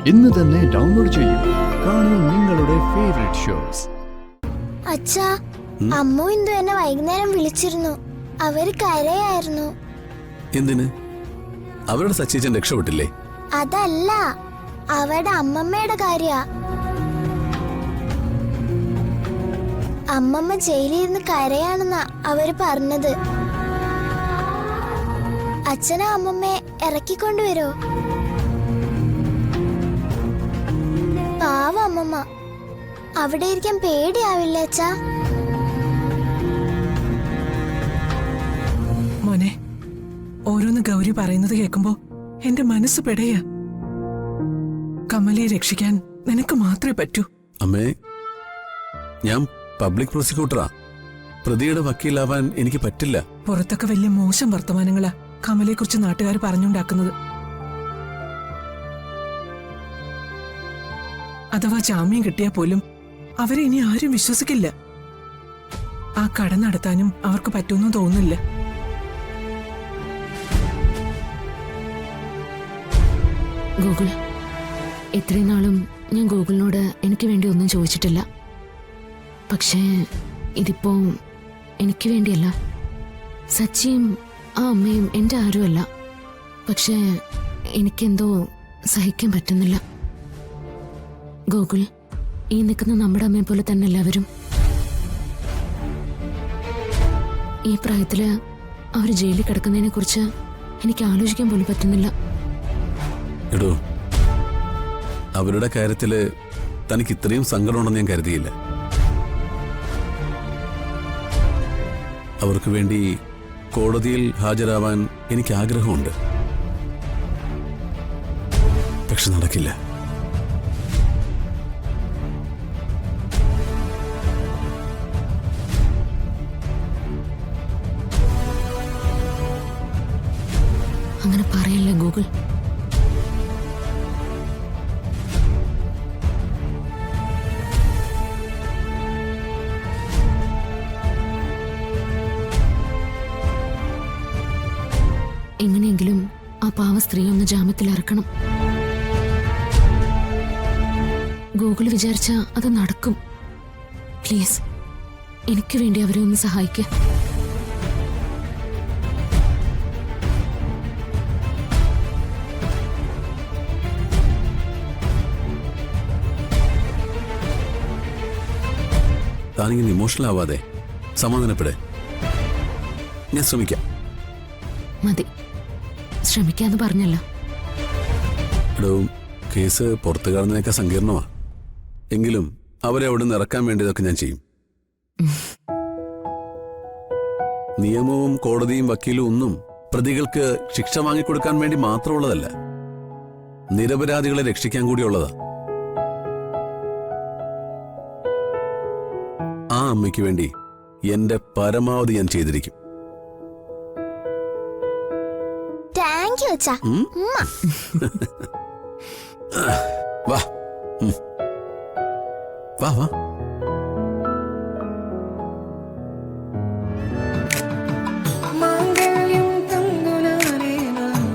ഇന്ന് തന്നെ ഡൗൺലോഡ് ചെയ്യൂ. കാണൂ നിങ്ങളുടെ ഫേവറേറ്റ് ഷോസ്. അച്ഛാ, അമ്മു ഇന്ദു എന്നെ വൈകുന്നേരം വിളിച്ചിരുന്നു. അവര് കരയായിരുന്നു. എന്തിന്? അവരുടെ സച്ചേച്ചൻ രക്ഷപ്പെട്ടില്ലേ? അതല്ല, അവരുടെ അമ്മമ്മയുടെ കാര്യ. അമ്മമ്മ ജയിലിൽ നിന്ന് കരയാണെന്നാ അവര് പറഞ്ഞത്. അച്ഛനെ അമ്മമ്മയെ ഇറക്കിക്കൊണ്ടുവരോ? പാവ അമ്മമ്മ, അവിടെ ഇരിക്കാൻ പേടിയാവില്ല അച്ഛാ? മോനെ, ഓരോന്ന് ഗൗരി പറയുന്നത് കേൾക്കുമ്പോ എന്റെ മനസ്സ് പെടയ. കമലയെ രക്ഷിക്കാൻ നിനക്ക് മാത്രമേ പറ്റൂ. അമ്മേ, ഞാൻ പബ്ലിക് പ്രോസിക്യൂട്ടറാ. പ്രതിയുടെ വക്കീലാവാൻ എനിക്ക് പറ്റില്ല. പുറത്തൊക്കെ വലിയ മോശം വർത്തമാനങ്ങളാ കമലയെ കുറിച്ച് നാട്ടുകാർ പറഞ്ഞുണ്ടാക്കുന്നത്. അഥവാ ജാമ്യം കിട്ടിയാൽ പോലും അവരെ ഇനി ആരും വിശ്വസിക്കില്ല. ആ കട നടത്താനും അവർക്ക് പറ്റുമെന്നും തോന്നുന്നില്ല. ഗൂഗിൾ, ഇത്രയും നാളും ഞാൻ ഗൂഗിളിനോട് എനിക്ക് വേണ്ടി ഒന്നും ചോദിച്ചിട്ടില്ല. പക്ഷേ ഇതിപ്പോ എനിക്ക് വേണ്ടിയല്ല. സച്ചിയും ആ അമ്മയും എൻ്റെ ആരുമല്ല. പക്ഷേ എനിക്കെന്തോ സഹിക്കാൻ പറ്റുന്നില്ല. ഗൂഗിൾ, ഈ നിൽക്കുന്ന നമ്മുടെ അമ്മയെ പോലെ തന്നെ എല്ലാവരും. ഈ പ്രായത്തില് അവർ ജയിലിൽ കിടക്കുന്നതിനെ കുറിച്ച് എനിക്ക് ആലോചിക്കാൻ പോലും പറ്റുന്നില്ല. എടോ, അവരുടെ കാര്യത്തില് തനിക്ക് ഇത്രയും സങ്കടമുണ്ടെന്ന് ഞാൻ കരുതിയില്ല. അവർക്ക് വേണ്ടി കോടതിയിൽ ഹാജരാവാൻ എനിക്ക് ആഗ്രഹമുണ്ട്. പക്ഷെ നടക്കില്ല. അങ്ങനെ പറയല്ലേ ഗൂഗിൾ. എങ്ങനെയെങ്കിലും ആ പാവ സ്ത്രീ ഒന്ന് ജാമ്യത്തിൽ ഇറക്കണം. ഗൂഗിൾ വിചാരിച്ച അത് നടക്കും. പ്ലീസ്, എനിക്ക് വേണ്ടി അവരെ ഒന്ന് സഹായിക്കുക. താനിങ്ങനെ ഇമോഷണൽ ആവാതെ സമാധാനപ്പെടേ. ഞാൻ ശ്രമിക്കാം. മതി, ശ്രമിക്കാന്ന് പറഞ്ഞല്ലോ. എടോ, കേസ് പുറത്തു കാണുന്നതിനൊക്കെ സങ്കീർണമാ. എങ്കിലും അവരെ അവിടെ നിന്ന് ഇറക്കാൻ വേണ്ടിയതൊക്കെ ഞാൻ ചെയ്യും. നിയമവും കോടതിയും വക്കീലും ഒന്നും പ്രതികൾക്ക് ശിക്ഷ വാങ്ങിക്കൊടുക്കാൻ വേണ്ടി മാത്രമുള്ളതല്ല, നിരപരാധികളെ രക്ഷിക്കാൻ കൂടിയുള്ളതാ. ആ അമ്മയ്ക്ക് വേണ്ടി എന്റെ പരമാവധി ഞാൻ ചെയ്തിരിക്കും. താങ്ക് യു അച്ഛാ. വാ വാ വാ.